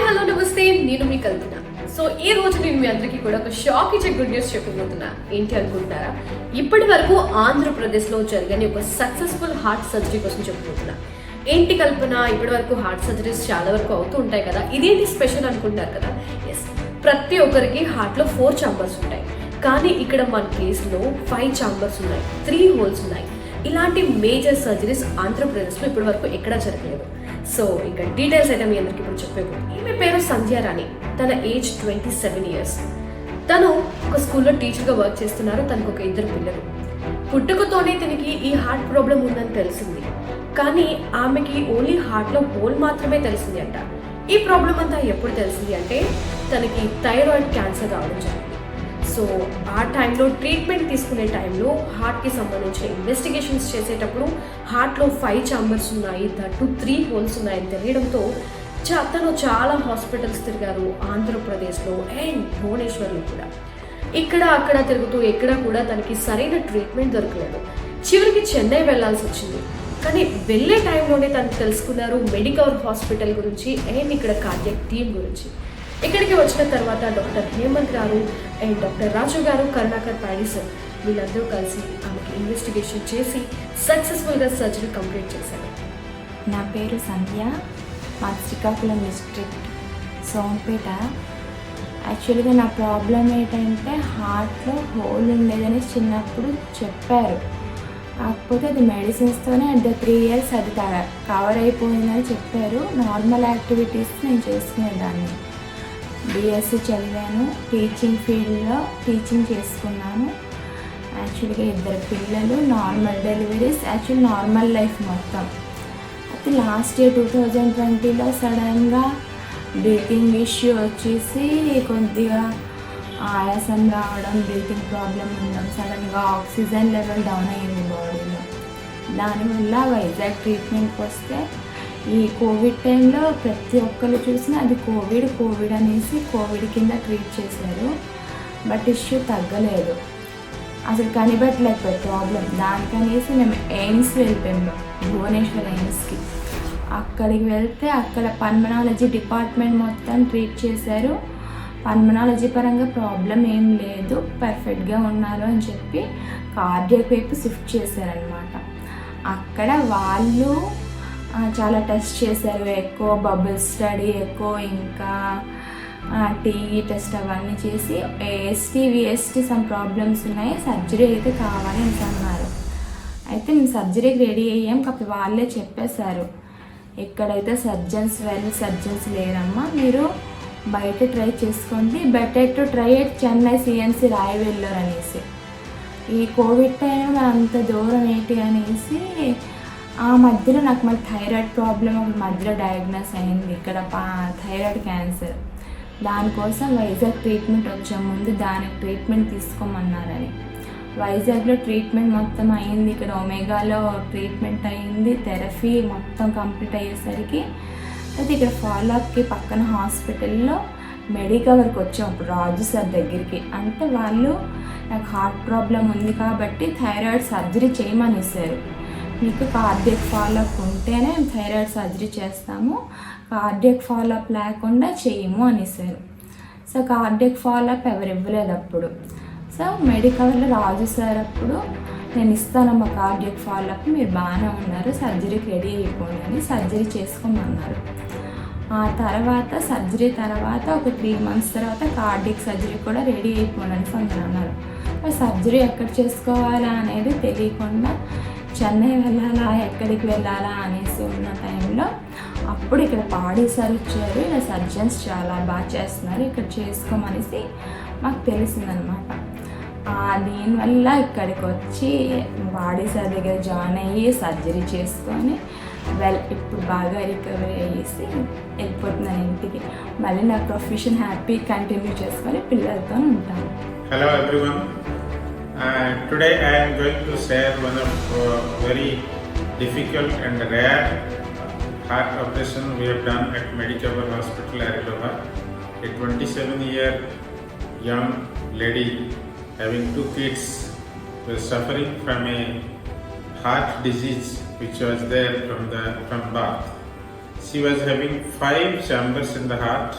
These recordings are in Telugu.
హలో నమస్తే, నేను మీ కల్పన. సో ఈ రోజు నేను మీ అందరికీ కూడా ఒక షాక్ ఇచ్చే గుడ్ న్యూస్ చెప్పబోతున్నా. ఏంటి అనుకుంటున్నారా? ఇప్పటి వరకు ఆంధ్రప్రదేశ్లో జరగని ఒక సక్సెస్ఫుల్ హార్ట్ సర్జరీ కోసం చెప్పబోతున్నా. ఏంటి కల్పన, ఇప్పటి వరకు హార్ట్ సర్జరీస్ చాలా వరకు అవుతూ ఉంటాయి కదా, ఇదేంటి స్పెషల్ అనుకుంటారు కదా. ఎస్, ప్రతి ఒక్కరికి హార్ట్లో 4 ఛాంబర్స్ ఉంటాయి, కానీ ఇక్కడ మన కేసులో 5 ఛాంబర్స్ ఉన్నాయి, 3 హోల్స్ ఉన్నాయి. ఇలాంటి మేజర్ సర్జరీస్ ఆంధ్రప్రదేశ్లో ఇప్పటి వరకు ఎక్కడా జరగలేదు. సో ఇంకా డీటెయిల్స్ అయితే మీ అందరికి ఇప్పుడు చెప్పేపోతుంది. ఈమె పేరు సంధ్య రాణి, తన ఏజ్ 27 years. తను ఒక స్కూల్లో టీచర్గా వర్క్ చేస్తున్నారు. తనకు ఒక 2 పిల్లలు. పుట్టుకతోనే తనకి ఈ హార్ట్ ప్రాబ్లం ఉందని తెలిసింది, కానీ ఆమెకి ఓన్లీ హార్ట్లో హోల్ మాత్రమే తెలిసింది అంట. ఈ ప్రాబ్లం అంతా ఎప్పుడు తెలిసింది అంటే తనకి థైరాయిడ్ క్యాన్సర్ రావడం జరిగింది. సో ఆ టైంలో ట్రీట్మెంట్ తీసుకునే టైంలో హార్ట్కి సంబంధించిన ఇన్వెస్టిగేషన్స్ చేసేటప్పుడు హార్ట్లో 5 ఛాంబర్స్ ఉన్నాయి, దట్టు 3 హోల్స్ ఉన్నాయని తెలియడంతో తను చాలా హాస్పిటల్స్ తిరిగారు ఆంధ్రప్రదేశ్లో అండ్ భువనేశ్వర్లో కూడా. ఇక్కడ అక్కడ తిరుగుతూ ఎక్కడ కూడా తనకి సరైన ట్రీట్మెంట్ దొరకలేదు. చివరికి చెన్నై వెళ్లాల్సి వచ్చింది. కానీ వెళ్ళే టైంలోనే తను తెలుసుకున్నారు మెడికవర్ హాస్పిటల్ గురించి అండ్ ఇక్కడ కార్డియాక్ టీమ్ గురించి. ఇక్కడికి వచ్చిన తర్వాత డాక్టర్ హేమంత్ గారు అండ్ డాక్టర్ రాజు గారు, కరుణాకర్ పాడి సార్, వీళ్ళందరూ కలిసి ఆమెకి ఇన్వెస్టిగేషన్ చేసి సక్సెస్ఫుల్గా సర్జరీ కంప్లీట్ చేశారు. నా పేరు సంధ్య, మా శ్రీకాకుళం డిస్ట్రిక్ట్ సోంపేట. యాక్చువల్గా నా ప్రాబ్లం ఏంటంటే హార్ట్లో హోల్ ఉండేదని చిన్నప్పుడు చెప్పారు. కాకపోతే అది మెడిసిన్స్తోనే అంటే 3 years అది కవర్ అయిపోయిందని చెప్పారు. నార్మల్ యాక్టివిటీస్ నేను చేసుకునేదాన్ని. BSc చదివాను, టీచింగ్ ఫీల్డ్లో టీచింగ్ చేసుకున్నాను. యాక్చువల్గా 2 పిల్లలు, normal deliveries, actual normal life మొత్తం. అయితే లాస్ట్ ఇయర్ 2020లో సడన్గా బ్రీతింగ్ ఇష్యూ వచ్చేసి కొద్దిగా ఆయాసం రావడం, బ్రీతింగ్ ప్రాబ్లం ఉండడం, సడన్గా ఆక్సిజన్ లెవెల్ డౌన్ అయ్యింది బాడీలో. దానివల్ల వైజాగ్ ట్రీట్మెంట్కి వస్తే ఈ కోవిడ్ టైంలో ప్రతి ఒక్కరు చూసినా అది కోవిడ్ అనేసి కోవిడ్ కింద ట్రీట్ చేశారు. బట్ ఇష్యూ తగ్గలేదు, అసలు కనిపెట్టలేకపోయి ప్రాబ్లం. దానికనేసి మేము ఎయిమ్స్ వెళ్ళిపోయాము, భువనేశ్వర్ ఎయిమ్స్కి. అక్కడికి వెళ్తే అక్కడ పల్మనాలజీ డిపార్ట్మెంట్ మొత్తం ట్రీట్ చేశారు. పల్మనాలజీ పరంగా ప్రాబ్లం ఏం లేదు, పర్ఫెక్ట్గా ఉన్నారు అని చెప్పి కార్డియాక్ వైపు షిఫ్ట్ చేశారనమాట. అక్కడ వాళ్ళు చాలా టెస్ట్ చేశారు, ఎక్కువ బబుల్ స్టడీ, ఎక్కువ ఇంకా టీఈ టెస్ట్ అవన్నీ చేసి AST VST సమ్ ప్రాబ్లమ్స్ ఉన్నాయి, సర్జరీ అయితే కావాలి అని అన్నారు. అయితే మేము సర్జరీకి రెడీ అయ్యాం. కాకపోతే వాళ్ళే చెప్పేశారు, ఇక్కడైతే సర్జన్స్ లేరమ్మా, మీరు బయట ట్రై చేసుకోండి, better to try at Chennai CNC Rayavellore అనేసి. ఈ కోవిడ్ టైంలో అంత దూరం ఏంటి అనేసి ఆ మధ్యలో నాకు మళ్ళీ థైరాయిడ్ ప్రాబ్లం ఒకటి మధ్యలో డయాగ్నోస్ అయింది, ఇక్కడ థైరాయిడ్ క్యాన్సర్. దానికోసం వైజాగ్ ట్రీట్మెంట్ వచ్చాం. ముందు దానికి ట్రీట్మెంట్ తీసుకోమన్నారని వైజాగ్లో ట్రీట్మెంట్ మొత్తం అయింది. ఇక్కడ ఒమేగాలో ట్రీట్మెంట్ అయింది, థెరపీ మొత్తం కంప్లీట్ అయ్యేసరికి అయితే ఇక్కడ ఫాలోఅప్కి పక్కన హాస్పిటల్లో మెడికవర్కి వచ్చాం అప్పుడు రాజు సార్ దగ్గరికి. అంటే వాళ్ళు నాకు హార్ట్ ప్రాబ్లం ఉంది కాబట్టి థైరాయిడ్ సర్జరీ చేయమనేసారు. మీకు కార్డియాక్ ఫాలోఅప్ ఉంటేనే థైరాయిడ్ సర్జరీ చేస్తాము, కార్డియాక్ ఫాలోఅప్ లేకుండా చేయము అనేసారు. సో కార్డియాక్ ఫాలోఅప్ ఎవరు ఇవ్వలేదు అప్పుడు. సో మెడికవర్లో రాజు సార్ అప్పుడు నేను ఇస్తానమ్మా కార్డియాక్ ఫాలోఅప్, మీరు బాగానే ఉన్నారు, సర్జరీకి రెడీ అయిపోండి అని సర్జరీ చేసుకోమన్నారు. ఆ తర్వాత సర్జరీ తర్వాత ఒక 3 months తర్వాత కార్డియాక్ సర్జరీ కూడా రెడీ అయిపోండి అని అన్నారు. సర్జరీ ఎక్కడ చేసుకోవాలా అనేది తెలియకుండా చెన్నై వెళ్ళాలా ఎక్కడికి వెళ్ళాలా అనేసి ఉన్న టైంలో అప్పుడు ఇక్కడ పాడి సార్ వచ్చారు. ఇలా సర్జన్స్ చాలా బాగా చేస్తున్నారు, ఇక్కడ చేసుకోమనేసి మాకు తెలిసిందనమాట. దీనివల్ల ఇక్కడికి వచ్చి పాడి సార్ దగ్గర జాయిన్ అయ్యి సర్జరీ చేసుకొని ఇప్పుడు బాగా రికవరీ అయ్యేసి వెళ్ళిపోతున్నాను ఇంటికి. మళ్ళీ నా ప్రొఫెషన్ హ్యాపీ కంటిన్యూ చేసుకొని పిల్లలతో ఉంటాను. Hello everyone. Today I am going to share one of very difficult and rare heart operation we have done at Medicover Hospital, Ariloha. A 27-year young lady having 2 kids was suffering from a heart disease which was there from birth. she was having 5 chambers in the heart,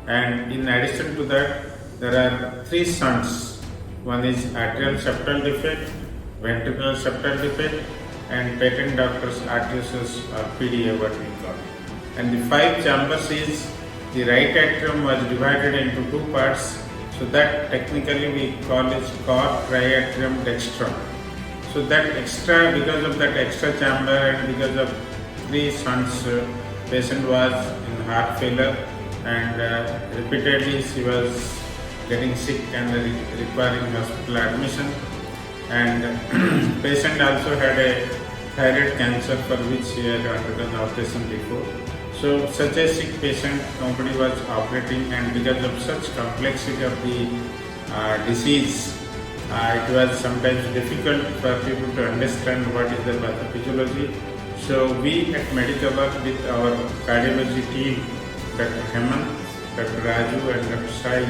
and in addition to that, there are 3 shunts. One is atrial septal defect, ventricular septal defect, and patent Doctor's arteriosus or PDA, what we call it. And the 5 chambers is the right atrium was divided into 2 parts, so that technically we call it cor triatrium dextrum. So that extra, because of that extra chamber and because of 3 shunts, patient was in heart failure, and repeatedly she was getting sick and requiring hospital admission. And patient also had a thyroid cancer for which she had undergone operation before. So such a sick patient, nobody was operating, and because of such complexity of the disease, it was sometimes difficult for people to understand what is the pathophysiology. So we at Medicover with our cardiology team, Dr. Hemant, Dr. Raju and Dr. Sai,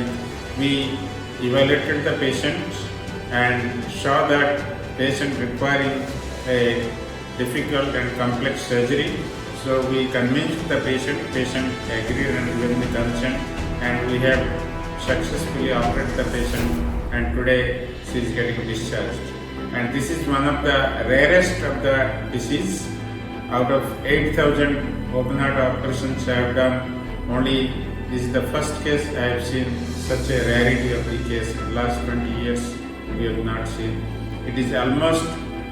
we evaluated the patient and saw that patient requiring a difficult and complex surgery. So we convinced the patient agreed and given the consent, and we have successfully operated the patient, and today she is getting discharged. And this is one of the rarest of the disease. Out of 8,000 open heart operations I have done, only this is the first case I have seen such a rarity of the case. In the last 20 years we have not seen. It is almost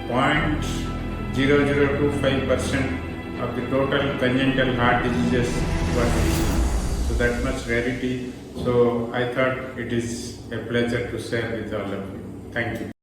0.0025% of the total congenital heart diseases what we see. So that much rarity. So I thought it is a pleasure to share with all of you. Thank you.